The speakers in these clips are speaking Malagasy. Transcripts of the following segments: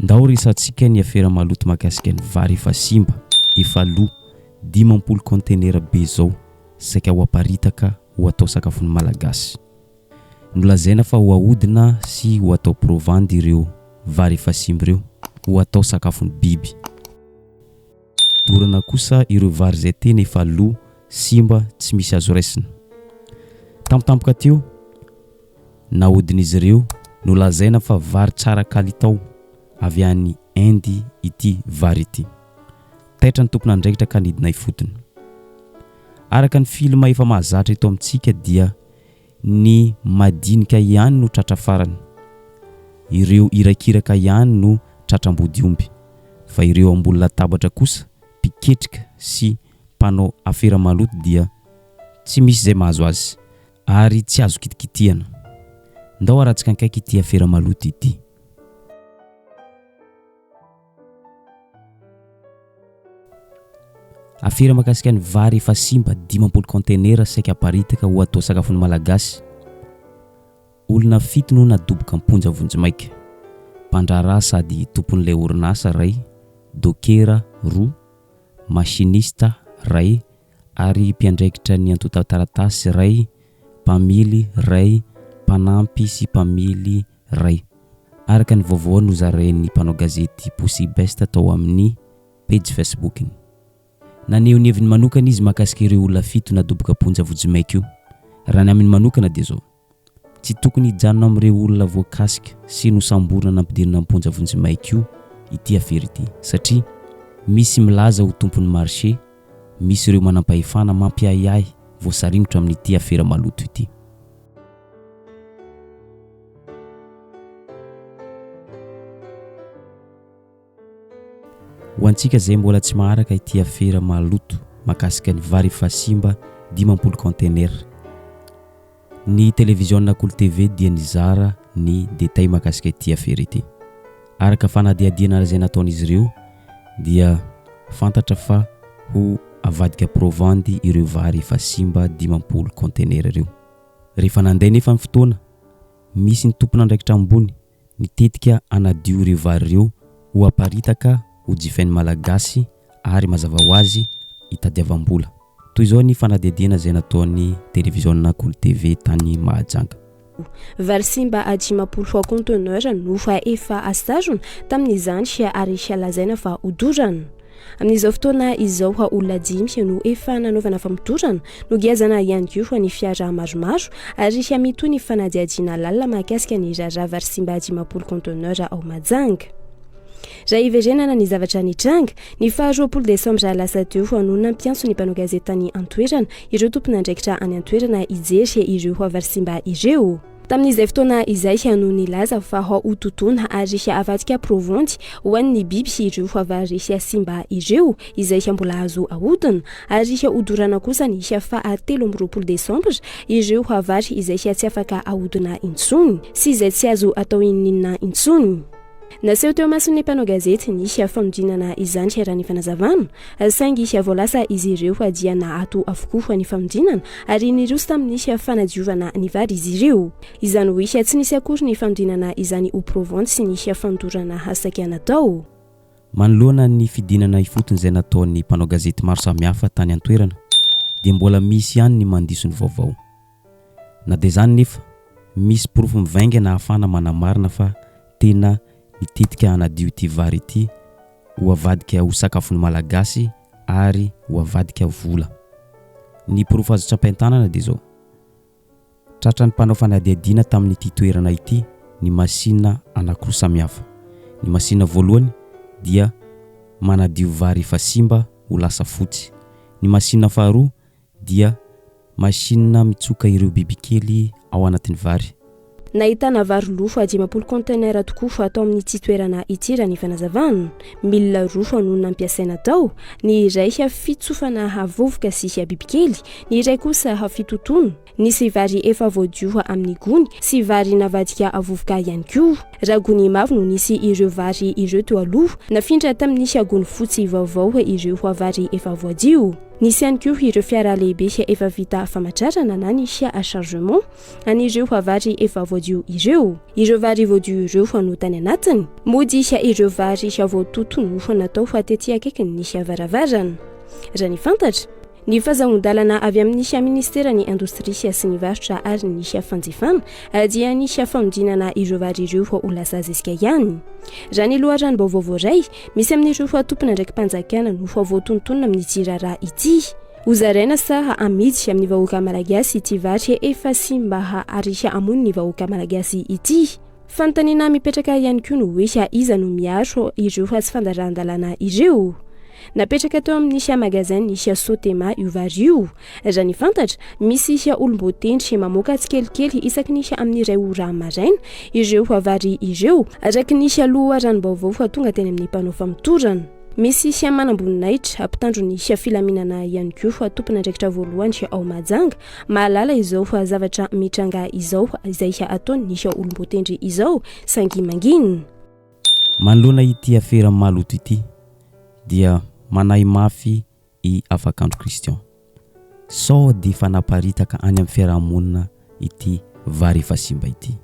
Ndao resantsika ny afera maloto mahakasika ny vary efa simba efa lo 10 contenera be zao saika ho aparitaka ho atao sakafony malagasy. Nolazaina fa ho ahodina sy ho atao provandy ireo vary efa simba ireo ho atao sakafony biby. Dorana kosa ireo vary zay tena efa lo simba tsy misy azo raisina. Tampotampoka teo nahodina izy ireo nolazaina fa vary tsara kalitao avy any Inde ity vary ity. Taitra ny tompona andraikitra ka nidina ifotony. Araka ny filma efa mahazatra eto amintsika dia ny madinika ihany no tratra farany. Ireo irakiraka ihany no tratrambody omby. Fa ireo ambony latabatra kosa piketrika sy mpanao afera maloto dia tsy misy zay mahazo azy ary tsy azo kitikitihana. Ndao aratsika ankaiky ity afera maloto ity. Afera makasika ny vary efa simba 10 contenera saika aparitaka ho atao sakafony malagasy. Olona 7 no nadoboka amponja vonjimaika. Mpandraraha sady tompon'ilay orinasa ray, dokera 2, machinista ray ary mpiandraikitra ny antota taratasy ray, mpamily ray, mpanampy sy mpamily ray. Araka ny vaovao nozarain'ny mpanao gazety Poussy Best tao amin'ny page Facebook. Naneho ny heviny manokana izy mahakasika ireo olona 7 nadoboka amponja vonjimaika io. Raha ny amin'ny manokana dia zao: tsy tokony hijanona amin'ireo olona voakasika sy nosamborana nampidirina amponja vonjimaika io ity afera ity, satria misy milaza ho tompon'ny marché, misy ireo manampahefana mampiahiahy voasaringotra amin'ity afera maloto ity. Ho antsika zay mbola tsy maharaka ity afera maloto mahakasika ny vary efa simba 10 contenera, ny televizionna Cool TV dia nizara ny détail mahakasika ity afera ity. Araka fanadihadiana zay nataon'izy ireo dia fantatra fa ho avadika provandy ireo vary efa simba 10 contenera ireo. Rehefa nandeha nefa ny fotoana, misy ny tompona andraikitra ambony nitetika anadio ireo vary ireo ho aparitaka ho jifain'ny malagasy ary mazava ho azy hitadiavam-bola. Toy izao ny fanadihadiana zay nataon'ny televizionna Cool TV tany Mahajanga. Vary simba 10 contenera no fa efa asarona tamin'izany ary lazaina fa hodorana. Amin'izao fotoana izao olona 5 no efa nanaovana famodorana no giazana ihany koa ny fiara maromaro ary mitoy ny fanadihadiana lalina mahakasika ny rarà vary simba 10 contenera ao Mahajanga. Raha iverenana ny zavatra nitranga, ny 20 Desambra lasa teo no nampiantso ny mpanao gazety tany Antoerana ireo tompona andraikitra any Antoerana hijery ireo vary simba ireo. Tamin'izay fotoana izay no nilaza fa ho totoana ary avadika provandy ho an'ny biby ireo vary simba ireo izay mbola azo ahodina ary hodorana kosa ny fa 13 Desambra ireo vary izay tsy afaka ahodina intsony sy izay tsy azo atao inona intsony. Naseho teo mason'ny mpanao gazety ny famodinana izany raha ny fanazavana, saingy voalasa izy ireo dia nahato avokoa ny famodinana ary niroso tamin'ny fanadiovana ny vary izy ireo. Izany hoe tsy nisy akory ny famodinana izany ho provandy sy ny famodorana saika natao. Manoloana ny fidinana ifotony izay nataon'ny mpanao gazety maro samihafa tany Antoerana dia mbola misy ihany ny mandiso ny vaovao. Na dia izany nefa misy porofo mivaingana ahafana manamarina fa tena nitetika anadio ity vary ity ho avadika ho sakafony malagasy ary ho avadika vola. Ny porofo azo tsapain-tanana dia zao: tratra ny mpanao fanadihadiana tamin'ity toerana ity ny masina anankiroa samihafa. Ny masina voalohany dia manadio vary efa simba ho lasa fotsy. Ny masina faharoa dia masina mitsoka ireo bibikely ao anatin'ny vary. Nahitana vary lofo 10 contenera tokoa atao amin'ity toerana ity raha ny fanazavana. Milina roa no nampiasaina tao, ny iray fitsofana avovoka sy bibikely, ny iray kosa fitotoana. Nisy vary efa voadio amin'ny gony sy vary navadika avovoka ihany koa. Raha gony mavo no nisy ireo vary ireo teo aloha, nafindra tamin'ny gony fotsy vaovao ireo vary efa voadio. Nisy ihany koa ireo fiara lehibe sy efa vita famatrarana na nisy à chargement an'ireo vary efa voadio ireo vary voadio ireo no tany anatiny mody isy ireo vary voatoto no natao fatetỳ akaiky nisy avaravarana raha ny fantatra ny fahazahon-dalana avy amin'ny ministera ny indostria sy ny varotra ary nisy fanjifana dia nisy fanodinana ireo vary ireo ho lasa zesika ihany raha ny loharanom-baovao voaray misy amin'ireo tompona ndraiky mpanjakana no voatontonona amin'ny jirara ity hozaraina sa amidy amin'ny vahoaka malagasy ity vary efa simba ary amony ny vahoaka malagasy ity fanontaniana mipetraka ihany koa no hoe iza no miaro ireo tsy fandaran-dalana ireo napetraka teo amin'ny magazin nisy sotema io vary io raha ny fantatra misy olombotendry mamoaka tsikelikely isaky nisy amin'ny iray ora maraina ireo vary ireo araky nisy loharanom-baovao tonga teny amin'ny mpanao famotorana misy manamboninahitra ampitandro nisy filaminana ihany koa tompona ndraikitra voalohany ao Majanga mahalala izao zavatra mitranga izao izay ataony nisy olombotendry izao sangy manginy manoloana ity afera maloto ity dia manay mafy i Afakandro Christian sao dia fanaparitaka any amin'ny fiarahamonina ity vary efa simba ity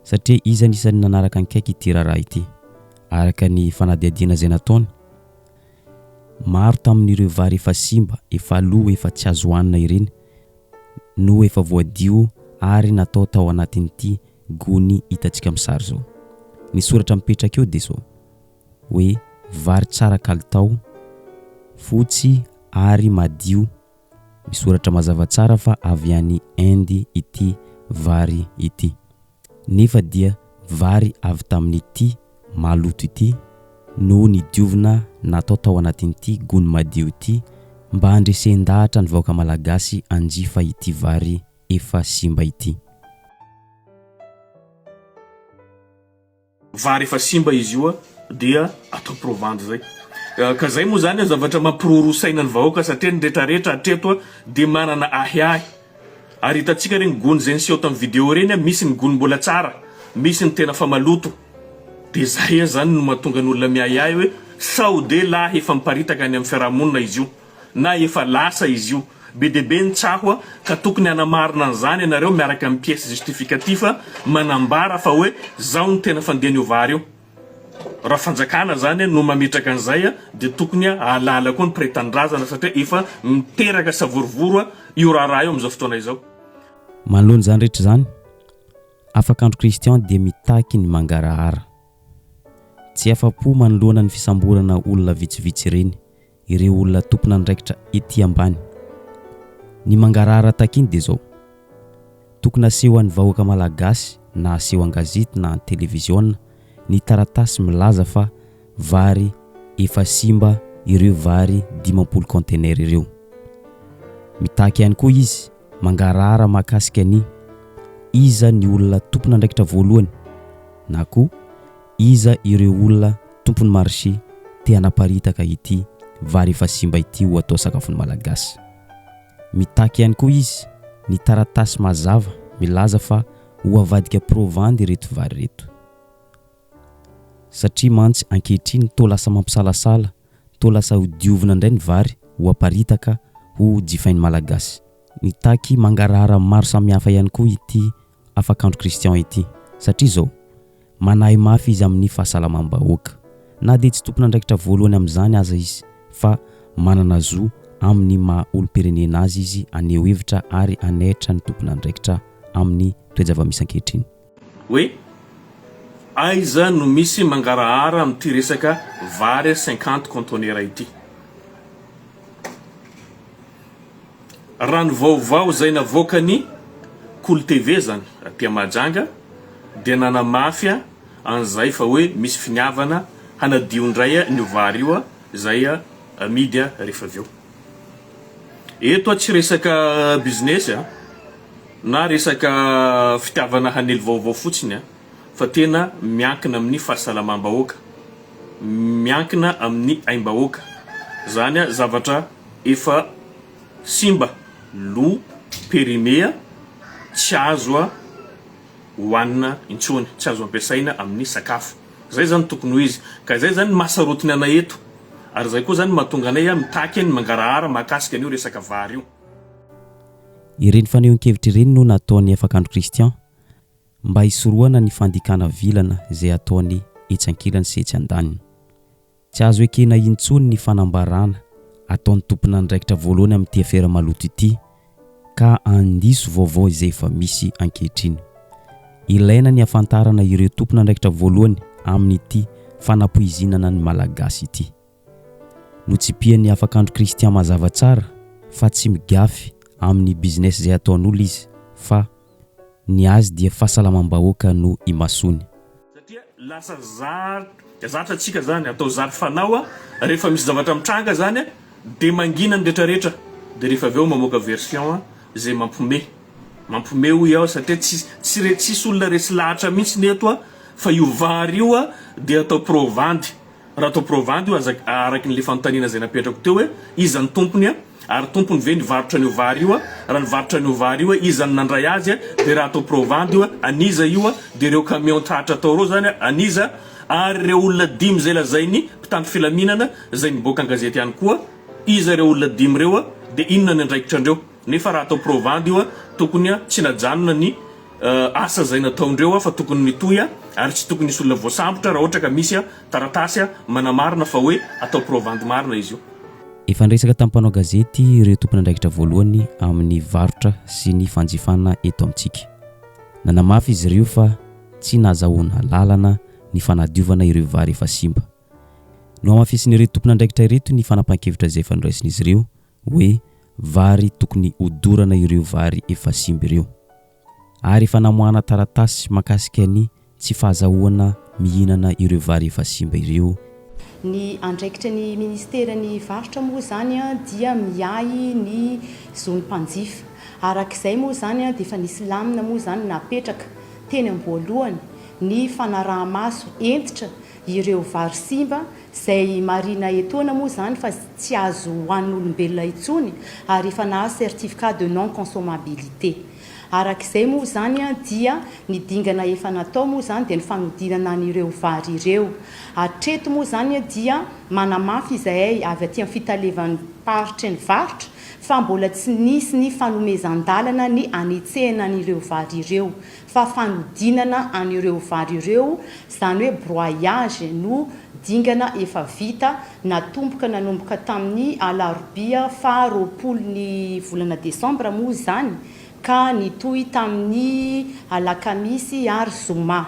satria izy anisan'ny nanaraka nikaiky ity raharaha ity araka ny fanadihadiana izay nataony maro tamin'ireo vary efa simba efa loha efa tsy azo hohanina ireny no efa voadio ary natao tao anatin'ity gony hitantsika amin'ny sary zao ny soratra mipetraka eo dia zao hoe vary tsara kalitao fotsy ary madio misoratra mazava tsara fa avy any Inde ity vary ity nefa dia vary avy tamin'ity maloto ity no nidiovina natao tao anatin'ity gony madio ity mba handresen-dahatra ny vahoaka malagasy anjifa ity vary efa simba ity vary efa simba izy io dia atao provande zay ka zay moa zany zavatra mampirorosaina ny vahoaka satria ny rehetrarehetra hatreto dia manana ahiahy ary hitantsika regny gony zay niseho tamin'ny vidéo reny misy ny gony mbola tsara misy ny tena fa maloto dia zay zany no mahatonga ny olona miahiahy hoe sao de lahy efa miparitaka any amin'ny fiarahamonina izy io na efa lasa izy io be dia be ny tsaho ka tokony hanamarina an'izany ianareo miaraka amin'ny pièce justificatif manambara fa hoe zao ny tena fandehan'io vary io raha fanjakana zany no mametraka an'izay dia tokony halala koa ny pretendrazana satria efa miteraka savorovoro io raharaha io amin'izao fotoana izao manoloana zany rehetra zany Afakandro Christian dia mitaky ny mangarahara tsy afa-po manoloana ny fisamborana olona vitsivitsy ireny ireo olona tompona ndraikitra ety ambany ny mangarahara takiny dia zao tokony aseho an'ny vahoaka malagasy na aseho an-gazety na an-televiziona ny taratasy milaza fa vary efa simba ireo vary 50 conteneur ireo mitaky ihany koa izy mangarahara mahakasika ny iza ny olona tompona ndraikitra voalohany na koa iza ireo olona tompony marché te hanaparitaka ity vary efa simba ity ho atao sakafony malagasy mitaky ihany koa izy ny taratasy mazava milaza fa ho avadika provande reto vary reto satria mantsy ankehitriny to lasa mampisalasala to lasa ho diovina indray ny vary ho aparitaka ho jifain'ny malagasy mitaky mangarahara maro samihafa ihany koa ity Afakandro Christian ity satria zao manahy mafy izy amin'ny fahasalamam-bahoaka na dia tsy tompona ndraikitra voalohany amin'izany aza izy fa manana zo amin'ny maha olo-pirenena azy izy aneo hevitra ary anaitra ny tompona ndraikitra amin'ny toejava-misy ankehitriny hoe aiza no misy mangarahara amin'ity resaka vary 50 conteneur ity raha ny vaovao zay navoakany Cool TV zany aty Majanga dia nanamafia an'izay fa hoe misy finiavana hanadiondray ny vary io zay amidy rehefa avy eo eto tsy resaka business na resaka fitiavana hanely vaovao fotsiny fa tena miankina amin'ny fahasalamam-bahoaka miankina amin'ny aim-bahoaka zany zavatra efa simba lo périmé tsy azo hoanina intsony tsy azo ampiasaina amin'ny sakafo zay zany tokony ho izy ka zay zany mahasarotiny ana eto ary zay koa zany mahatonga anay mitaky ny mangarahara mahakasika an'io resaka vary io. Ireny fanehoan-kevitra ireny no nataony Afakandro Kristian mba hisorohana ny fandikana vilana izay ataony etsankilany sy etsandaniny. Tsy azo ekena intsony ny fanambarana ataon'ny tompona andraikitra voalohany amin'ity afera maloto ity ka andiso vaovao izay efa misy ankehitriny. Ilaina ny afantarana ireo tompona andraikitra voalohany amin'ity fanapoizinana ny malagasy ity. Notsipian'ny Afakandro Kristian mazava tsara fa tsy migafy amin'ny business izay ataon'olo izy fa ny azy dia fahasalamam-bahoaka no imasony. Satria lasa zatra atsika zany atao zary fanao rehefa misy zavatra mitranga zany dia mangina ny rehetrarehetra dia rehefa avy eo mamoaka version izay mampome ho iaho satria tsisy olona resy lahatra mihitsy ny eto fa io vary io dia atao provandy. Raha atao provandy io araky ny le fanontaniana izay napetrako teo hoe iza ny tompony ary tompony ve nivarotra an'io vary io raha nivarotra an'io vary io iza ny nandray azy dia raha atao provandy io aniza io dia ireo camion tratra atao reo zany aniza ary ireo olona 5 zay lazainy mpitandro filaminana zay niboaka an-gazety ihany koa iza ireo olona 5 reo dia inona ny andraikitra andreo. Nefa raha atao provandy io tokony tsy najanona ny asa zay nataondreo fa tokony mitoy ary tsy tokony nisy olona voasambotra raha ohatra ka misy taratasy manamarina fa hoe atao provandy marina izy io. Efa nresaka tampanao gazety ireo tompona andraikitra voalohany amin'ny varotra sy ny fanjifana eto amintsika. Nanamafy izy ireo fa tsy nazahoana lalana ny fanadiovana ireo vary efa simba. No amafisin'ireo tompona andraikitra ireto ny fanapahan-kevitra izay efa noraisin'izy ireo hoe vary tokony hodorana ireo vary efa simba ireo. Ary efa namoahana taratasy makasika ny tsy fahazahoana mihinana ireo vary efa simba ireo. Ny andraikitra ny ministerany varotra moa zany dia miahy ny zony mpanjifa. Arak'izay moa zany dia efa nisy lamina moa zany napetraka teny am-boalohany ny fanaraha-maso entitra ireo vary simba izay marina etoana moa zany fa tsy azo hoan'olombelona intsony ary efa nahazo certificat de non consommabilité. Arak'izay moa zany dia ny dingana efa natao moa zany dia ny fanodinana an'ireo vary ireo. Hatreto moa zany dia manamafy izay avy aty amin'ny fitalevan'ny paritra ny varotra fa mbola tsy nisy ny fanomezan-dalana ny anetsehana an'ireo vary ireo fa fanodinana an'ireo vary ireo izany hoe broyage no dingana efa vita natomboka nanomboka tamin'ny alarobia faha 20 ny volana desambra moa zany ka nitohy tamin'ny alakamisy ary zoma.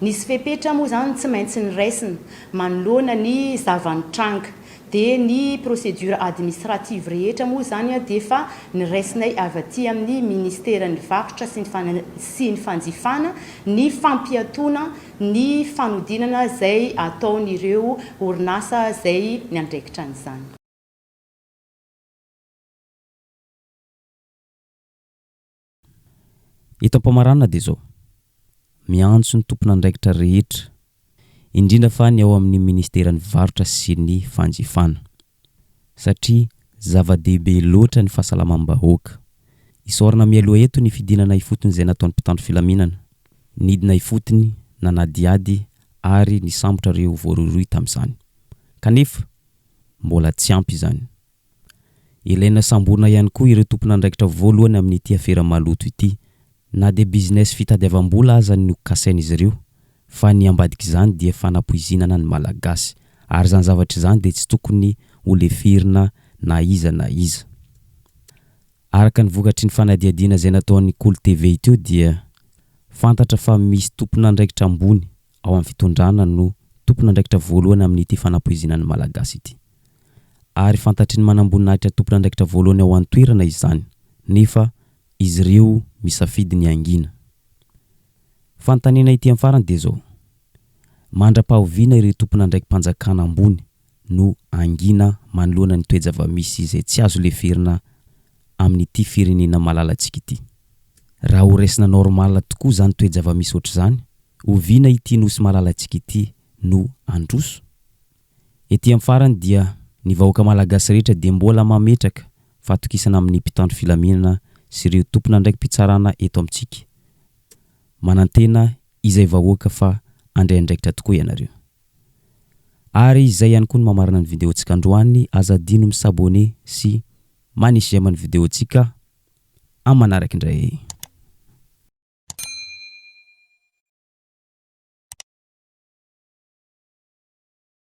Nisy fepetra moa zany tsy maintsy niraisina manoloana ny zavanitranga dia ny procédure administrative rehetra moa zany dia efa niraisinay avy aty amin'ny ministeran'ny varotra sy ny fanjifana ny fampiatoana ny fanodinana izay ataon'ireo orinasa izay ny andraikitra an'izany. Eto am-pamaranana dia zao miantso ny tompona andraikitra rehetra indrindra fa ny ao amin'ny ministeran'ny varotra sy ny fanjifana satria zava-dehibe loatra ny fahasalamam-bahoaka. Isaorana mialoha eto ny fidinana ifotony izay nataon'ny mpitandro filaminana, nidina ifotony nanadiady ary ny sambotra ireo voaroiroy tamin'izany kanefa mbola tsy ampy izany. Ilaina samborina ihany koa ireo tompona andraikitra voalohany amin'ity afera maloto ity na dia business fitadiavam-bola aza no kasain'izy ireo fa ny ambadika izany dia fanapoizinana ny malagasy ary izany zavatra izany dia tsy tokony ho lefirina na iza na iza. Araka ny vokatry ny fanadiadiana izay nataon'ny Cool TV teo dia fantatra fa misy tompona andraikitra ambony ao amin'ny fitondrana no tompona andraikitra voalohany amin'ity fanapoizinana ny malagasy ity. Ary fantatry ny manamboninahitra tompona andraikitra voalohany ao an-toerana izany nefa izy ireo misafidy ny angina. Fanontaniana ity amin'ny farany dia zao mandra-pahoviana ireo tompona andraiki-panjakana ambony no angina manoloana ny toe-java-misy izay tsy azo leferina amin'ity firenena malalantsika ity. Raha ho raisina normal tokoa zany toe-java-misy ohatr' izany, hoviana ity nosy malalantsika ity no androso. Ety amin'ny farany dia ny vahoaka malagasy rehetra dia mbola mametraka fatokisana amin'ny mpitandro filaminana sy ireo tompona andraiki-pitsarana eto amintsika. Manantena izay vahoaka fa andray andraikitra tokoa ianareo. Ary izay ihany koa ny mamarana ny videontsika androany, azadino misabone sy manisy amany videontsika amanaraka indray.